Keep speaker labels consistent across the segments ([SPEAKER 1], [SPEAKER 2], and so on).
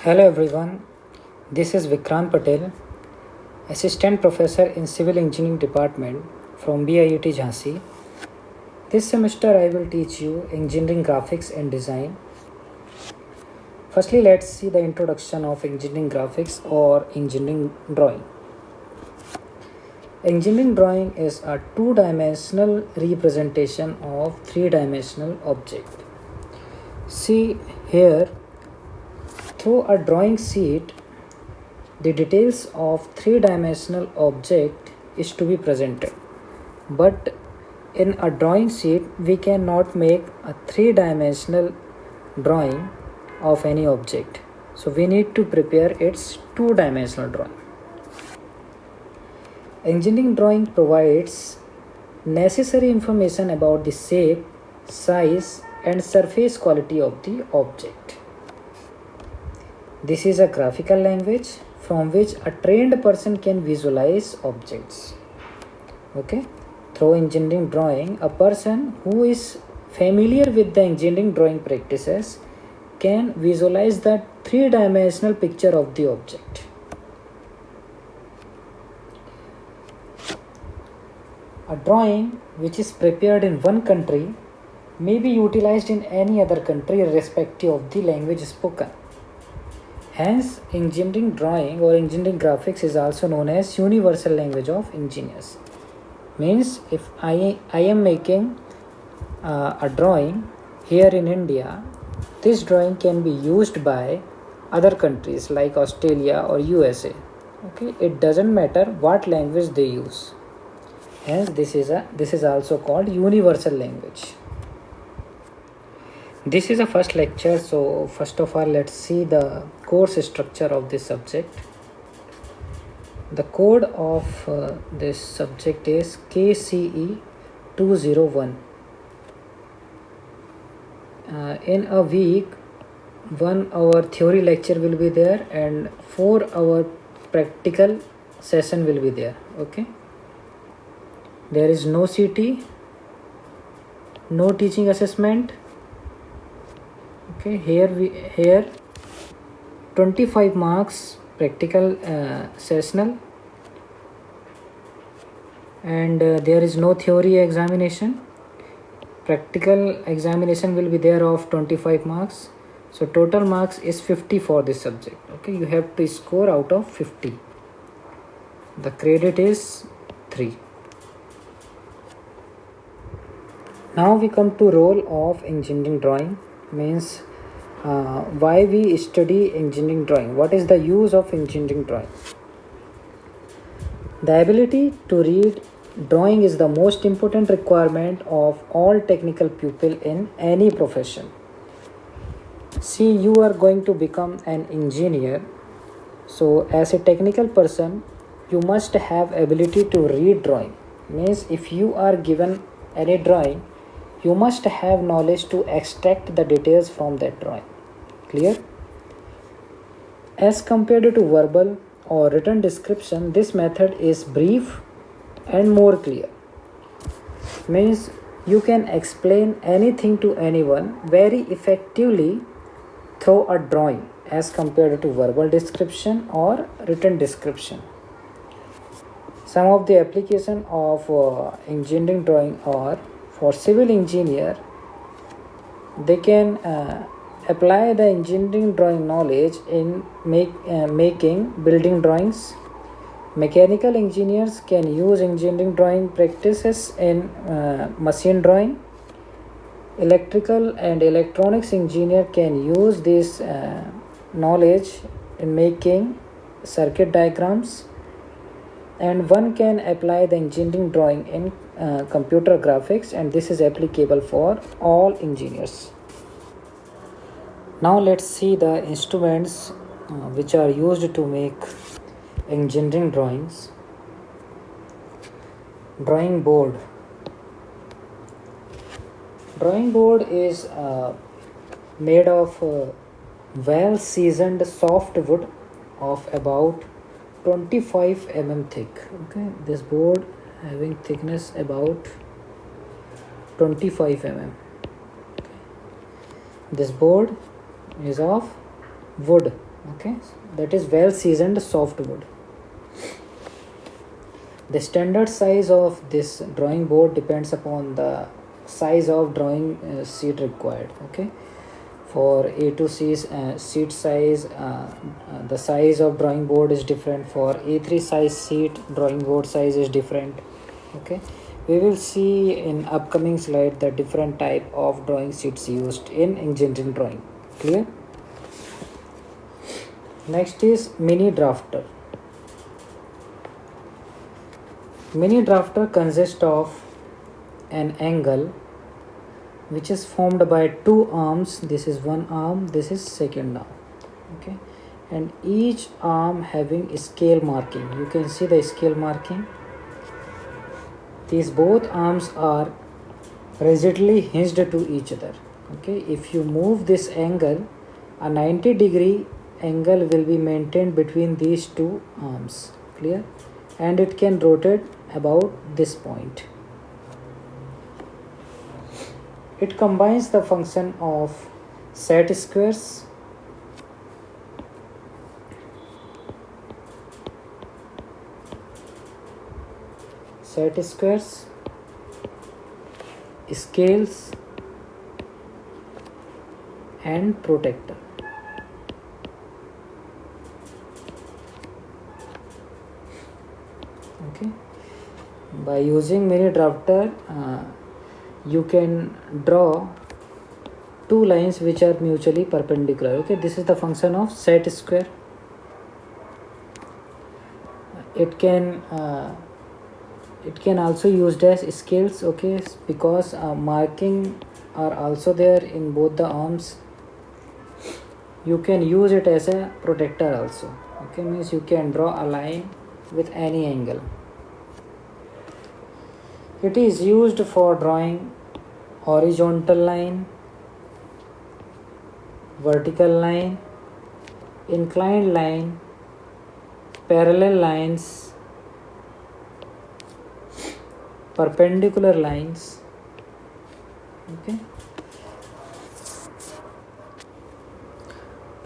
[SPEAKER 1] Hello everyone, this is Vikrant Patel, Assistant Professor in Civil Engineering Department from BIUT Jhansi. This semester I will teach you Engineering Graphics and Design. Firstly, let's see the introduction of Engineering Graphics or Engineering Drawing. Engineering drawing is a two-dimensional representation of three-dimensional object. See here, through a drawing sheet, the details of three-dimensional object is to be presented. But in a drawing sheet, we cannot make a three-dimensional drawing of any object. So we need to prepare its two-dimensional drawing. Engineering drawing provides necessary information about the shape, size, and surface quality of the object. This is a graphical language from which a trained person can visualize objects. Okay? Through engineering drawing, a person who is familiar with the engineering drawing practices can visualize the three-dimensional picture of the object. A drawing which is prepared in one country may be utilized in any other country irrespective of the language spoken. Hence, engineering drawing or engineering graphics is also known as universal language of engineers. Means if I am making a drawing here in India, this drawing can be used by other countries like Australia or USA. Okay, it doesn't matter what language they use. Hence, this is also called universal language. This is a first lecture, so first of all let's see the course structure of this subject. The code of this subject is KCE 201. In a week, 1 hour theory lecture will be there and 4 hour practical session will be there. Okay. There is no CT, no teaching assessment. Okay, here 25 marks practical sessional, and there is no theory examination. Practical examination will be there of 25 marks. So total marks is 50 for this subject. Okay, you have to score out of 50. The credit is 3. Now we come to role of engineering drawing. Means why we study engineering drawing. What is the use of engineering drawing? The ability to read drawing is the most important requirement of all technical people in any profession. See, you are going to become an engineer. So as a technical person, you must have ability to read drawing. Means if you are given any drawing, you must have knowledge to extract the details from that drawing. Clear? As compared to verbal or written description, this method is brief and more clear. Means you can explain anything to anyone very effectively through a drawing as compared to verbal description or written description. Some of the application of engineering drawing are for civil engineer. They can apply the engineering drawing knowledge in making building drawings. Mechanical engineers can use engineering drawing practices in machine drawing. Electrical and electronics engineer can use this knowledge in making circuit diagrams. And one can apply the engineering drawing in computer graphics, and this is applicable for all engineers. Now let's see the instruments which are used to make engineering drawings. Drawing board. Drawing board is made of well seasoned soft wood of about 25 mm thick. Okay, this board having thickness about 25 mm. This board is of wood Okay, that is well seasoned softwood. The standard size of this drawing board depends upon the size of drawing sheet required. Okay, for A2C sheet size, the size of drawing board is different. For A3 size sheet, drawing board size is different. Okay, we will see in upcoming slide the different type of drawing sheets used in engineering drawing. Clear? Next is mini drafter. Mini drafter consists of an angle which is formed by two arms. This is one arm, this is second arm. Okay, and each arm having a scale marking. You can see the scale marking. These both arms are rigidly hinged to each other. Okay, if you move this angle, a 90-degree angle will be maintained between these two arms. Clear? And it can rotate about this point. It combines the function of set squares, scales, and protector. Okay, by using mini drafter, you can draw two lines which are mutually perpendicular. Okay, this is the function of set square. It can also used as scales. Okay, because marking are also there in both the arms. You can use it as a protector also. Okay, means you can draw a line with any angle. It is used for drawing horizontal line, vertical line, inclined line, parallel lines, perpendicular lines. Okay,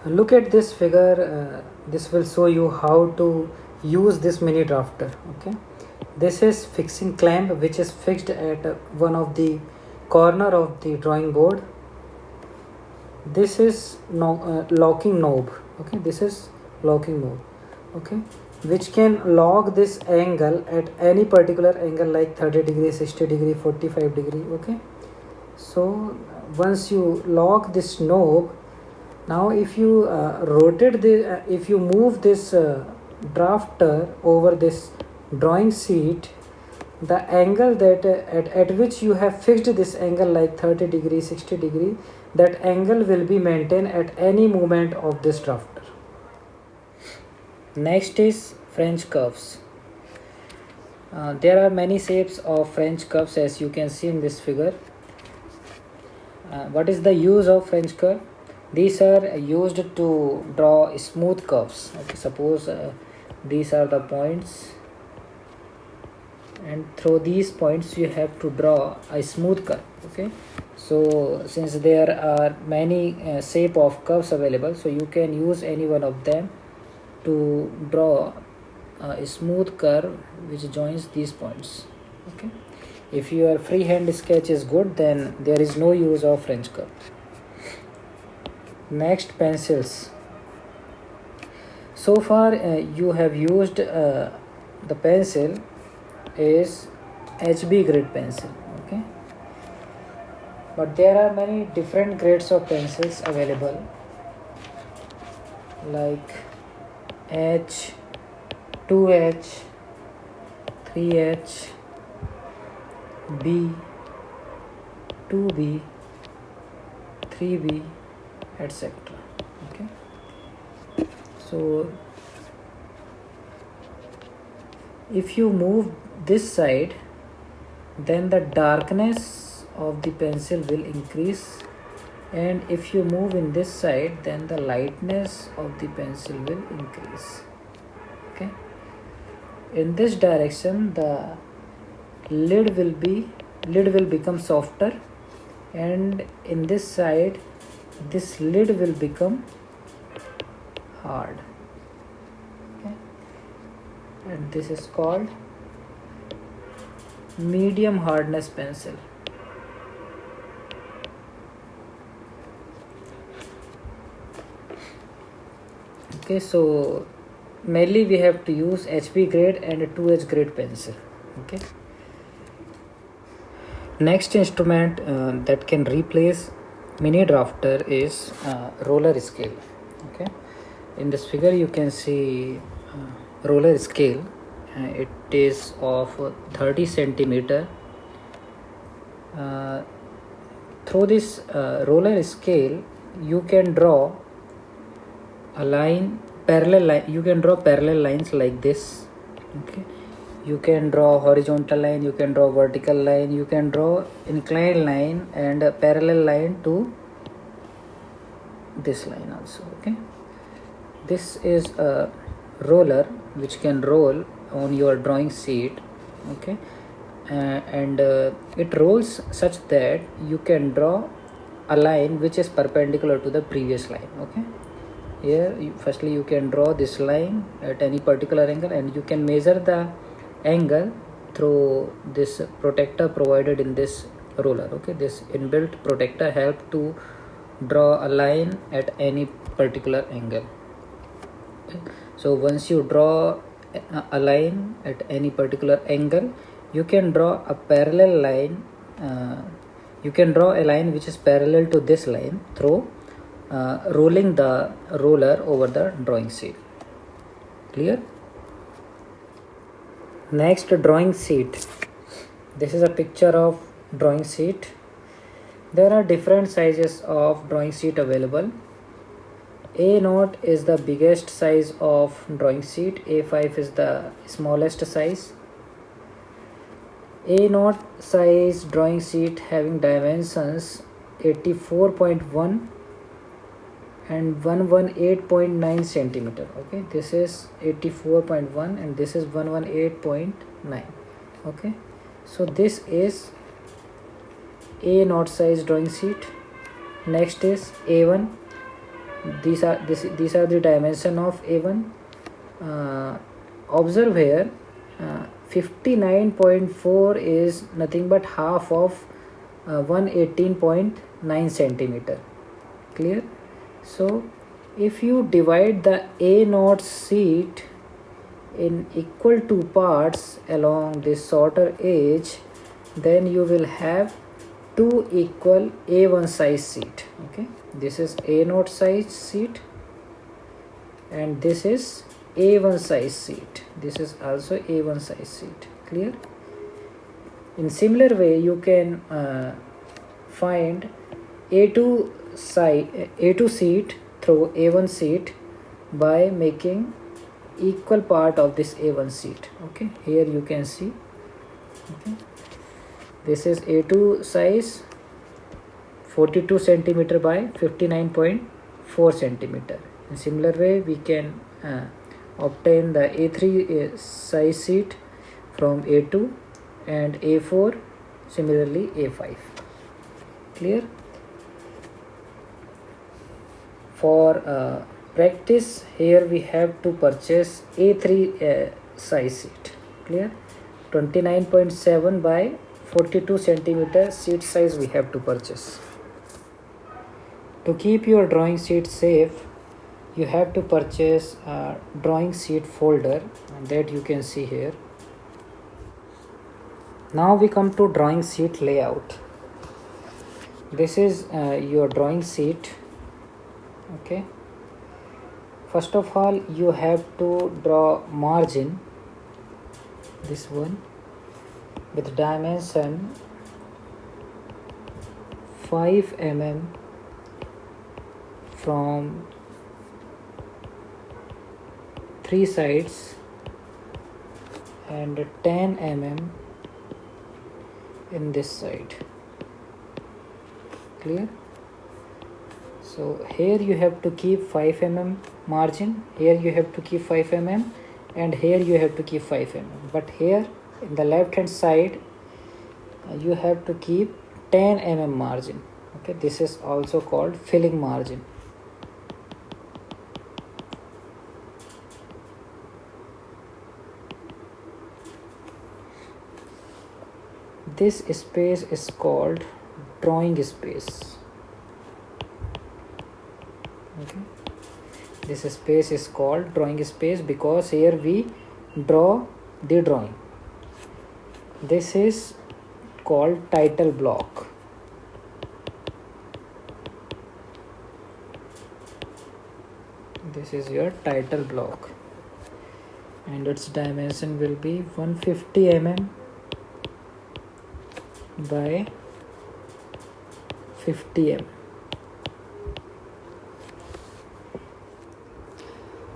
[SPEAKER 1] look at this figure. This will show you how to use this mini drafter. Okay, this is fixing clamp which is fixed at one of the corner of the drawing board. This is locking knob. Okay, this is locking knob. Okay, which can lock this angle at any particular angle like 30 degree, 60 degree, 45 degree. Okay, so once you lock this knob, now if you rotate the if you move this drafter over this drawing sheet, the angle that at which you have fixed this angle like 30 degree, 60 degree, that angle will be maintained at any movement of this drafter. Next is French curves. There are many shapes of French curves as you can see in this figure. What is the use of French curve? These are used to draw smooth curves. Okay, suppose these are the points, and through these points you have to draw a smooth curve. Okay, so since there are many shape of curves available, so you can use any one of them to draw a smooth curve which joins these points. Okay, if your freehand sketch is good, then there is no use of French curve. Next, pencils. So far you have used the pencil is HB grade pencil. Okay, but there are many different grades of pencils available like H, 2H, 3H, B, 2B, 3B, etc. Okay, so if you move this side, then the darkness of the pencil will increase, and if you move in this side, then the lightness of the pencil will increase. Okay, in this direction the lid will become softer, and in this side this lid will become hard. Okay, and this is called medium hardness pencil. Okay, so mainly we have to use HB grade and 2H grade pencil. Okay, next instrument that can replace mini drafter is roller scale. Okay, in this figure you can see roller scale. It is of 30 centimeter. Through this roller scale you can draw a line, parallel line. You can draw parallel lines like this. Okay, you can draw horizontal line, you can draw vertical line, you can draw inclined line and a parallel line to this line also. Okay, this is a roller which can roll on your drawing sheet. Okay, and it rolls such that you can draw a line which is perpendicular to the previous line. Okay, here firstly you can draw this line at any particular angle, and you can measure the angle through this protector provided in this roller. Okay, this inbuilt protector help to draw a line at any particular angle. Okay, so once you draw a line at any particular angle, you can draw a parallel line. You can draw a line which is parallel to this line through rolling the roller over the drawing sheet. Clear? Next, drawing sheet. This is a picture of drawing sheet. There are different sizes of drawing sheet available. A0 is the biggest size of drawing sheet. A5 is the smallest size. A0 size drawing sheet having dimensions 84.1 and 118.9 centimeter. Okay, this is 84.1 and this is 118.9. Okay, so this is A0 size drawing sheet. Next is A1. These are the dimension of A1. Observe here, 59.4 is nothing but half of 118.9 centimeter. Clear? So if you divide the A0 sheet in equal two parts along this shorter edge, then you will have two equal A1 size sheet. Okay, this is A0 size sheet and this is A1 size sheet. This is also A1 size sheet. Clear? In similar way, you can find A2 sheet through A1 sheet by making equal part of this A1 sheet. Okay, here you can see. Okay, this is A2 size 42 centimeter by 59.4 centimeter. In similar way, we can obtain the A3 size sheet from A2 and A4 similarly A5. Clear? For practice, here we have to purchase A3 size sheet. Clear? 29.7 by 42 centimeter sheet size we have to purchase. To keep your drawing sheet safe, you have to purchase a drawing sheet folder that you can see here. Now we come to drawing sheet layout. This is your drawing sheet. Okay, first of all you have to draw margin, this one, with dimension 5 mm from three sides and 10 mm in this side. Clear? So here you have to keep 5 mm margin, here you have to keep 5 mm and here you have to keep 5 mm. But here in the left hand side you have to keep 10 mm margin. Okay, this is also called filling margin. this space is called drawing space. Okay, this space is called drawing space because here we draw the drawing. This is called title block. This is your title block, and its dimension will be 150 mm by 50 mm.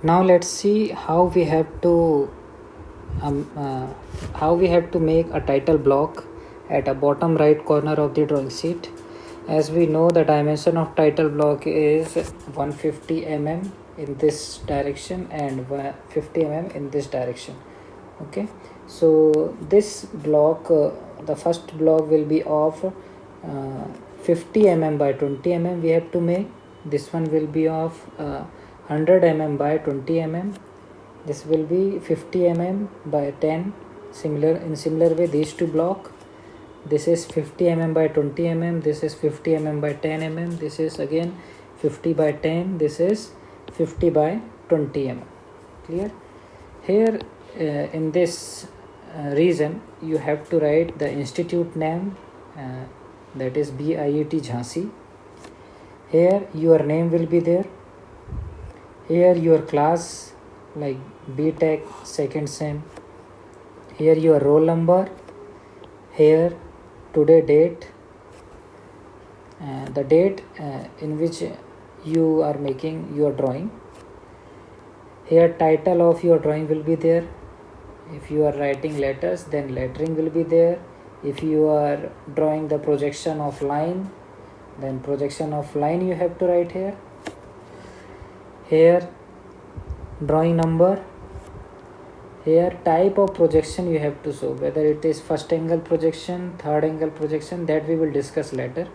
[SPEAKER 1] Now let's see how we have to make a title block at a bottom right corner of the drawing sheet. As we know, the dimension of title block is 150 mm in this direction and 50 mm in this direction. Okay, so this block, the first block will be of 50 mm by 20 mm we have to make. This one will be of 100 mm by 20 mm. This will be 50 mm by 10. In similar way, these two block. This is 50 mm by 20 mm. This is 50 mm by 10 mm. This is again 50 by 10. This is 50 by 20 mm. Clear? Here in this region, you have to write the institute name, that is BIET Jhansi. Here your name will be there. Here your class, like BTech second sem. Here your roll number. Here today date, the date in which you are making your drawing. Here title of your drawing will be there. If you are writing letters, then lettering will be there. If you are drawing the projection of line, then projection of line you have to write here. Here drawing number. Here type of projection you have to show, whether it is first angle projection, third angle projection, that we will discuss later.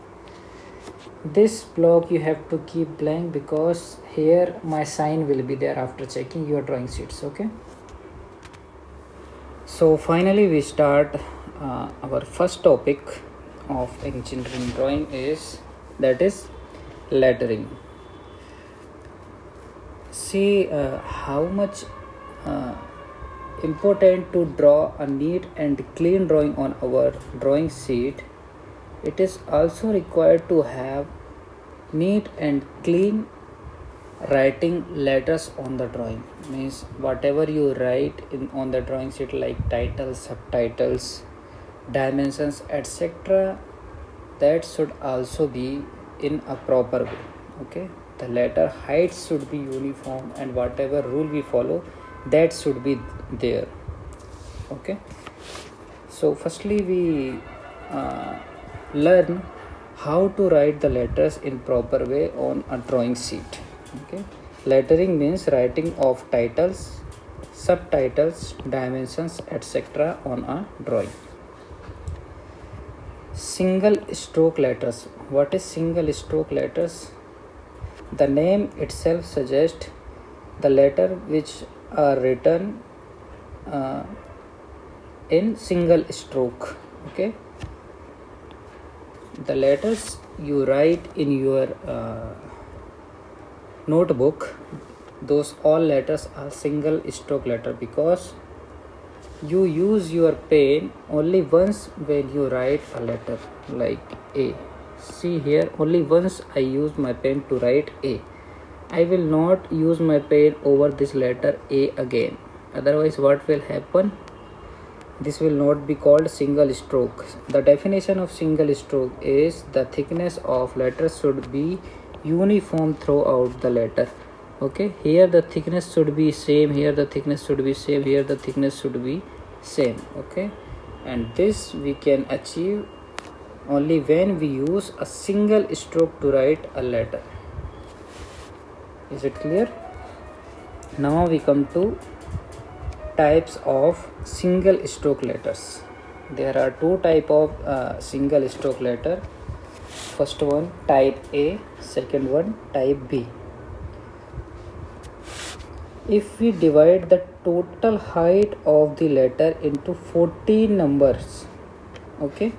[SPEAKER 1] This block you have to keep blank because here my sign will be there after checking your drawing sheets. Okay, so finally we start our first topic of engineering drawing is lettering. See how much important to draw a neat and clean drawing on our drawing sheet. It is also required to have neat and clean writing letters on the drawing. Means whatever you write on the drawing sheet, like titles, subtitles, dimensions, etc., that should also be in a proper way. Okay, the letter heights should be uniform, and whatever rule we follow, that should be there. Okay, so firstly we learn how to write the letters in proper way on a drawing sheet. Okay, lettering means writing of titles, subtitles, dimensions, etc. on a drawing. Single stroke letters. What is single stroke letters? The name itself suggests the letter which are written in single stroke. Okay, the letters you write in your notebook, those all letters are single stroke letter because you use your pen only once when you write a letter like A. See here, only once I use my pen to write A. I will not use my pen over this letter A again. Otherwise, what will happen? This will not be called single stroke. The definition of single stroke is the thickness of letters should be uniform throughout the letter. Okay, here the thickness should be same, here the thickness should be same, here the thickness should be same. Okay, and this we can achieve only when we use a single stroke to write a letter. Is it clear? Now we come to types of single stroke letters. There are two type of single stroke letter. First one type A, second one type B. If we divide the total height of the letter into 14 numbers, Okay,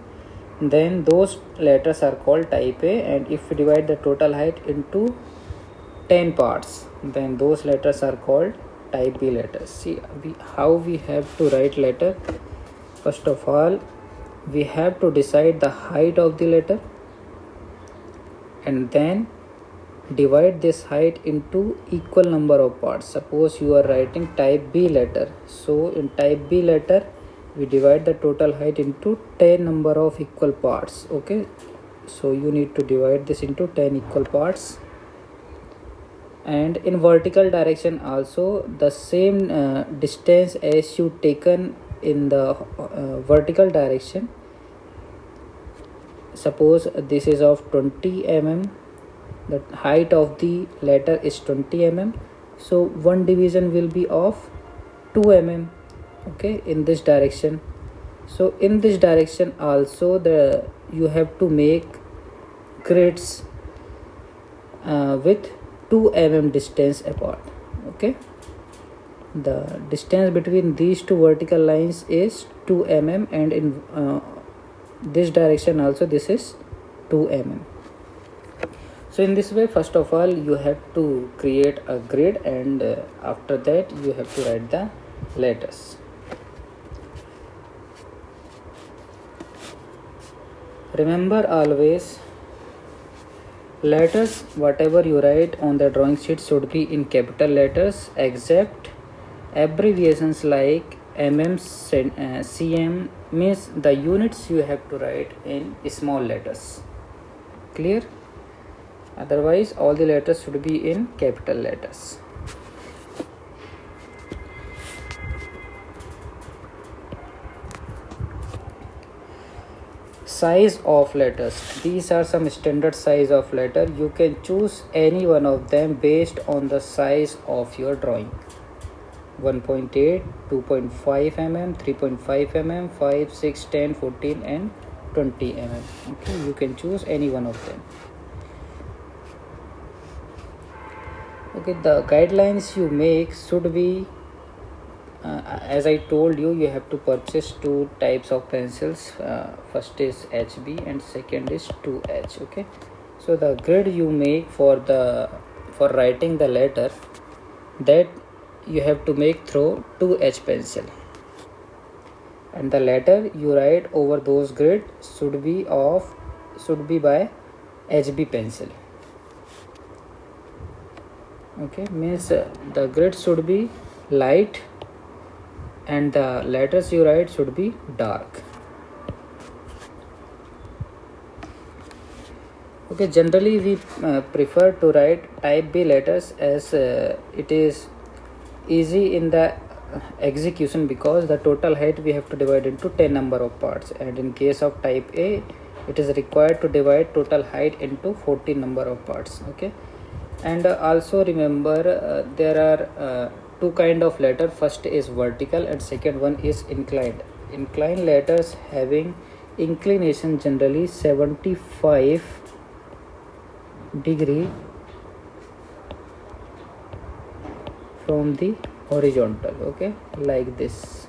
[SPEAKER 1] then those letters are called type A, and if we divide the total height into 10 parts, then those letters are called type B letters. See how we have to write letter. First of all, we have to decide the height of the letter and then divide this height into equal number of parts. Suppose you are writing type B letter, so in type B letter we divide the total height into 10 number of equal parts. Okay, so you need to divide this into 10 equal parts. And in vertical direction also the same distance as you taken in the vertical direction. Suppose this is of 20 mm, the height of the letter is 20 mm, so one division will be of 2 mm. Okay, in this direction. So in this direction also you have to make grids with 2 mm distance apart. Okay, the distance between these two vertical lines is 2 mm, and in this direction also this is 2 mm. So in this way, first of all you have to create a grid, and after that you have to write the letters. Remember always, letters whatever you write on the drawing sheet should be in capital letters, except abbreviations like mm, cm, means the units you have to write in small letters. Clear? Otherwise all the letters should be in capital letters. Size of letters. These are some standard size of letter. You can choose any one of them based on the size of your drawing. 1.8, 2.5 mm, 3.5 mm, 5, 6, 10, 14 and 20 mm. Okay, you can choose any one of them. Okay, the guidelines you make should be as I told you, you have to purchase two types of pencils. First is HB and second is 2H. Okay, so the grid you make for writing the letter, that you have to make through 2H pencil, and the letter you write over those grid should be by HB pencil. Okay, means the grid should be light and the letters you write should be dark. Okay, generally we prefer to write type B letters as it is easy in the execution, because the total height we have to divide into 10 number of parts, and in case of type A it is required to divide total height into 14 number of parts. Okay, and also remember there are two kind of letter. First is vertical and second one is inclined. Inclined letters having inclination generally 75 degree from the horizontal. Okay, like this.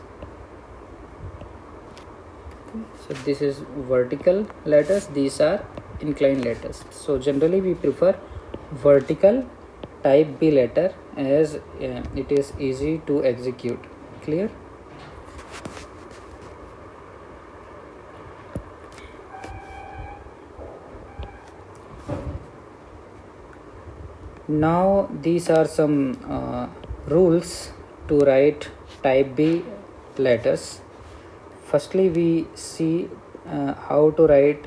[SPEAKER 1] Okay, so this is vertical letters, these are inclined letters. So generally we prefer vertical type B letter as it is easy to execute. Clear? Now these are some rules to write type B letters. Firstly we see how to write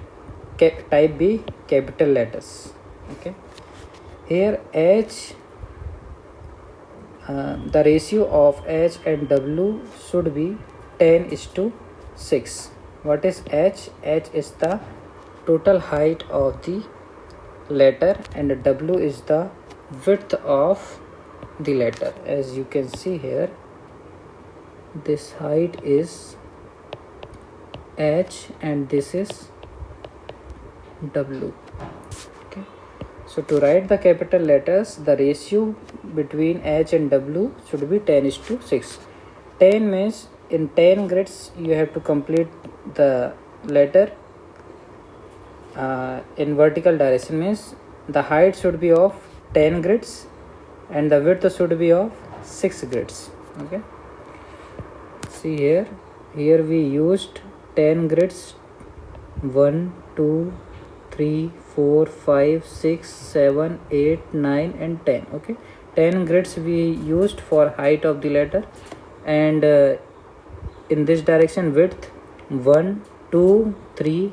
[SPEAKER 1] type B capital letters. Okay, here H, the ratio of H and W should be 10:6. What is H? H is the total height of the letter and W is the width of the letter. As you can see here, this height is H and this is W. Okay, so to write the capital letters, the ratio between H and W should be 10:6. 10 means in 10 grids you have to complete the letter in vertical direction means the height should be of 10 grids and the width should be of 6 grids. Okay, see here we used 10 grids, 1 2 3 4 5 6 7 8 9 and 10. Okay, 10 grids we used for height of the letter, and in this direction width 1 2 3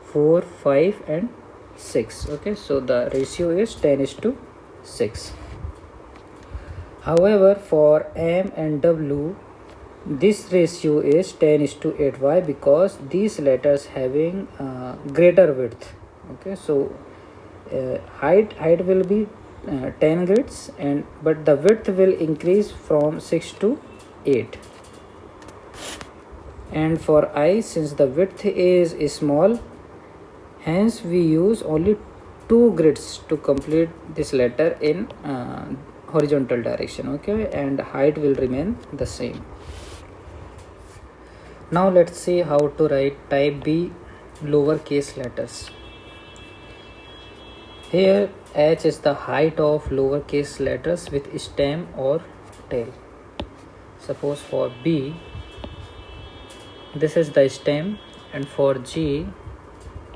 [SPEAKER 1] 4 5 and 6. Okay, so the ratio is 10:6. However, for M and W this ratio is 10:8. Why? Because these letters having greater width. Okay, so height will be 10 grids, and but the width will increase from 6 to 8. And for I, since the width is small, hence we use only 2 grids to complete this letter in horizontal direction. Okay, and height will remain the same. Now let's see how to write type B lowercase letters. Here H is the height of lowercase letters with stem or tail. Suppose for B this is the stem, and for G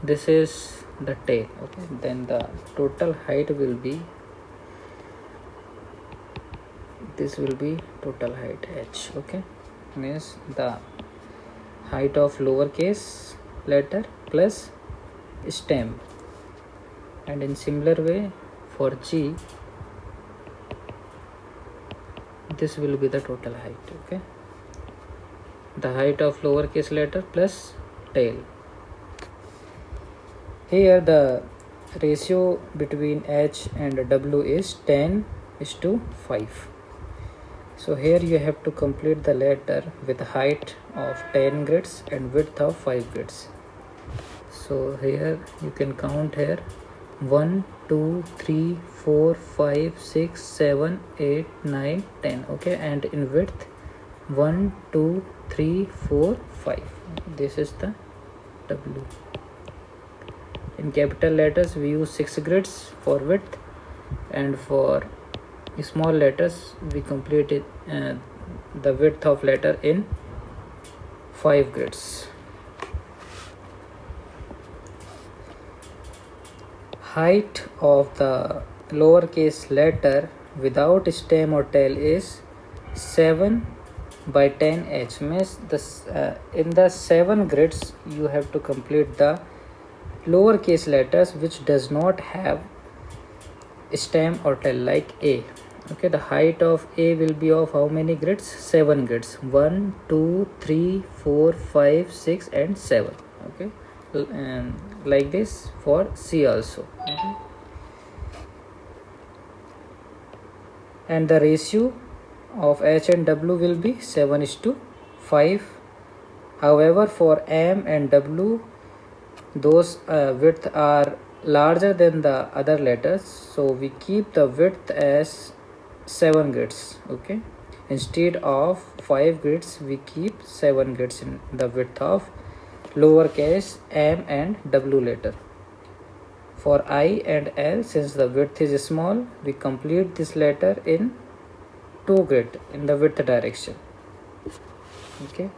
[SPEAKER 1] this is the tail. Okay, then the total height will be, this will be total height H. Okay, means the height of lowercase letter plus stem, and in similar way for G this will be the total height. Okay, the height of lowercase letter plus tail. Here the ratio between H and W is 10:5. So here you have to complete the letter with height of 10 grids and width of 5 grids. So here you can count here 1 2 3 4 5 6 7 8 9 10. Okay, and in width 1 2 3 4 5. This is the W. In capital letters we use 6 grids for width, and for small letters we complete it the width of letter in 5 grids. Height of the lowercase letter without stem or tail is 7/10 H. Means in the 7 grids you have to complete the lowercase letters which does not have stem or tail, like A. Okay, the height of A will be of how many grids? 7 grids. 1 2 3 4 5 6 and 7. Okay, like this for C also. Okay, and the ratio of H and W will be 7:5. However, for M and W those width are larger than the other letters, so we keep the width as 7 grids. Okay, instead of 5 grids we keep 7 grids in the width of lowercase M and W letter. For I and L, since the width is small, we complete this letter in 2 grid in the width direction. Okay,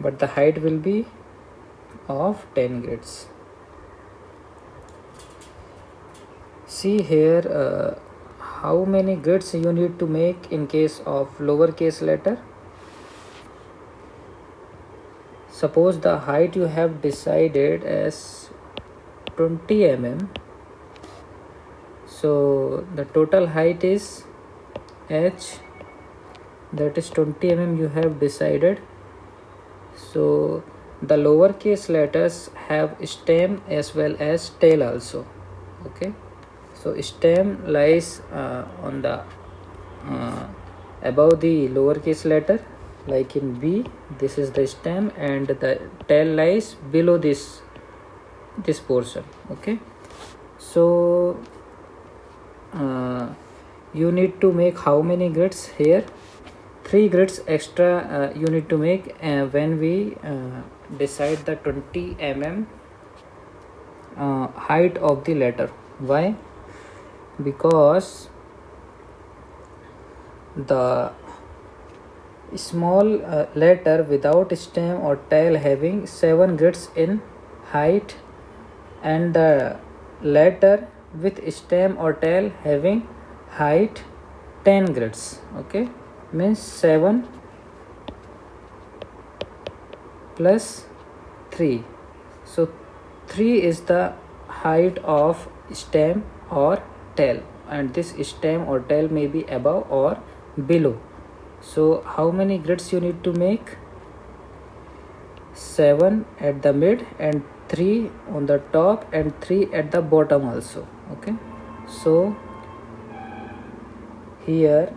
[SPEAKER 1] but the height will be of 10 grids. See here how many grids you need to make in case of lowercase letter. Suppose the height you have decided as 20 mm, so the total height is H, that is 20 mm you have decided. So the lowercase letters have stem as well as tail also. Okay, so stem lies on the above the lowercase letter, like in B this is the stem, and the tail lies below this portion. Okay, so you need to make how many grids here? 3 grids extra you need to make when we decide the 20 mm height of the letter. Why? Because the small letter without stem or tail having 7 grids in height, and the letter with stem or tail having height 10 grids. Okay, means 7 plus 3. So 3 is the height of stem or tail, and this stem or tail may be above or below. So how many grids you need to make? 7 at the mid and 3 on the top and 3 at the bottom also. Okay, so here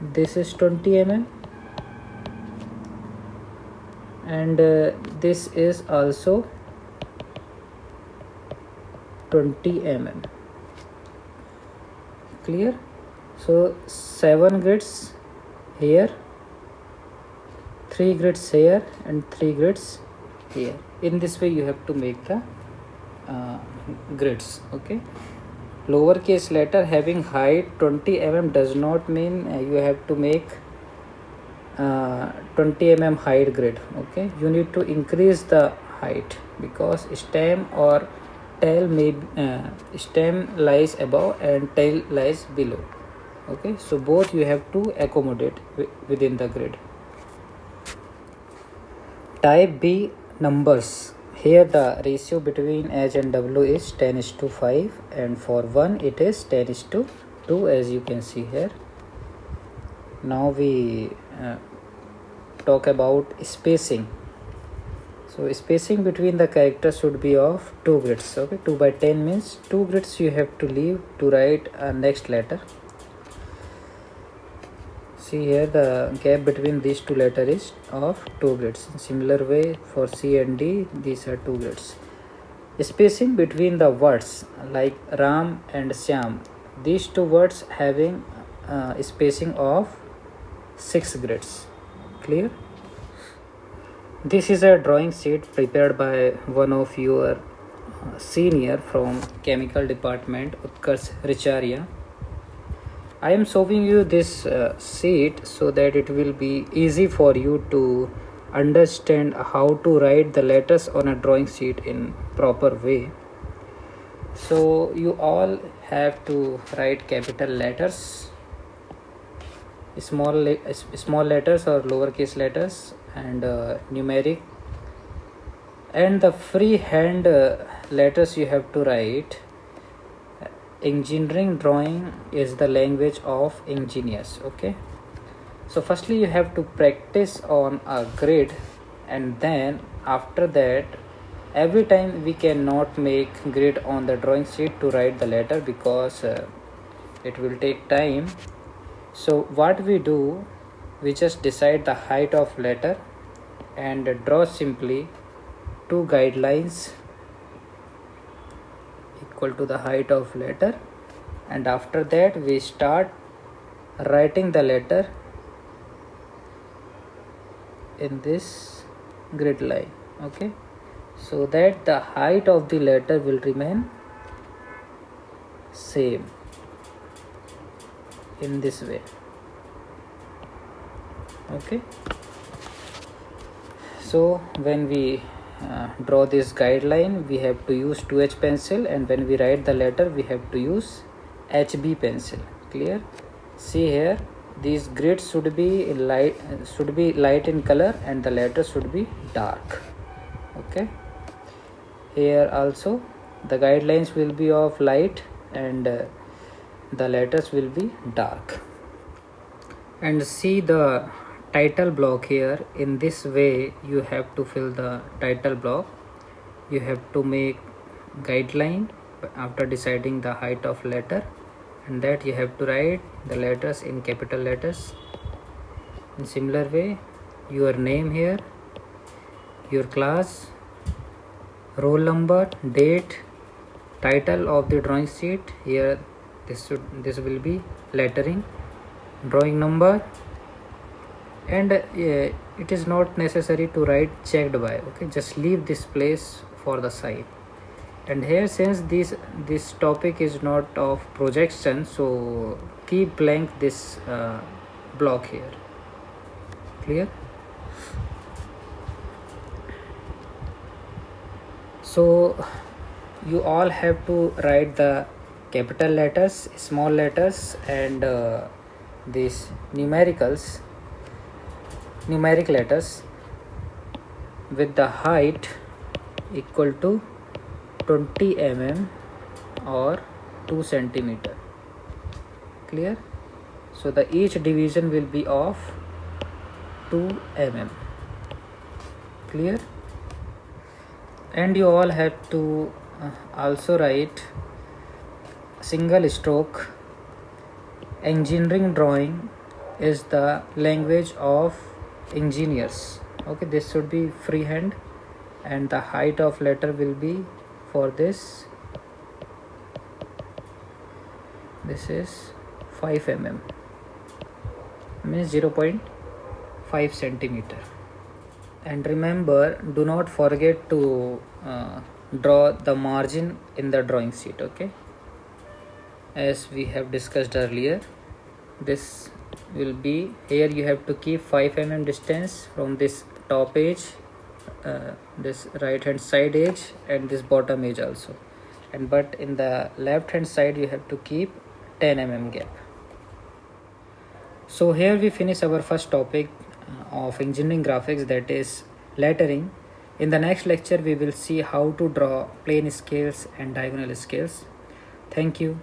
[SPEAKER 1] this is 20 mm, and this is also 20 mm. Clear? So 7 grids here, 3 grids here, and 3 grids here. In this way you have to make the grids. Okay, lowercase letter having height 20 mm does not mean you have to make 20 mm height grid. Okay, you need to increase the height because stem or tail may stem lies above and tail lies below. Okay, so both you have to accommodate within the grid. Type B numbers. Here the ratio between H and W is 10:5, and for 1 it is 10:2, as you can see here. Now we talk about spacing. So spacing between the characters should be of 2 grids. Okay, 2 by 10 means 2 grids you have to leave to write a next letter. See here, the gap between these two letters is of 2 grids. In similar way for C and D, these are 2 grids. Spacing between the words like Ram and Syam, these two words having spacing of 6 grids. Clear? This is a drawing sheet prepared by one of your senior from chemical department, Utkarsh Richaria. I am showing you this sheet so that it will be easy for you to understand how to write the letters on a drawing sheet in proper way. So you all have to write capital letters, small letters or lowercase letters, and numeric, and the freehand letters you have to write. Engineering drawing is the language of engineers. Okay, so firstly you have to practice on a grid, and then after that every time we cannot make grid on the drawing sheet to write the letter because it will take time. So what we do, we just decide the height of letter and draw simply 2 guidelines equal to the height of letter, and after that we start writing the letter in this grid line. Okay, so that the height of the letter will remain same in this way. Okay, so when we draw this guideline, we have to use 2H pencil, and when we write the letter we have to use HB pencil. Clear? See here, these grids should be light in color and the letter should be dark. Okay, here also the guidelines will be of light and the letters will be dark. And see the title block here. In this way you have to fill the title block. You have to make guideline after deciding the height of letter, and that you have to write the letters in capital letters. In similar way, your name here, your class, roll number, date, title of the drawing sheet. Here this will be lettering, drawing number, and it is not necessary to write checked by. Okay, just leave this place for the site. And here, since this topic is not of projection, so keep blank this block here. Clear? So you all have to write the capital letters, small letters, and these numeric letters with the height equal to 20 mm or 2 centimeter. Clear? So the each division will be of 2 mm. Clear? And you all have to also write single stroke. Engineering drawing is the language of engineers. Okay, this should be freehand, and the height of letter will be for this is 5 mm, means 0.5 centimeter. And remember, do not forget to draw the margin in the drawing sheet. Okay, as we have discussed earlier, this will be here. You have to keep 5 mm distance from this top edge, this right hand side edge, and this bottom edge also. And but in the left hand side you have to keep 10 mm gap. So here we finish our first topic of engineering graphics, that is lettering. In the next lecture we will see how to draw plane scales and diagonal scales. Thank you.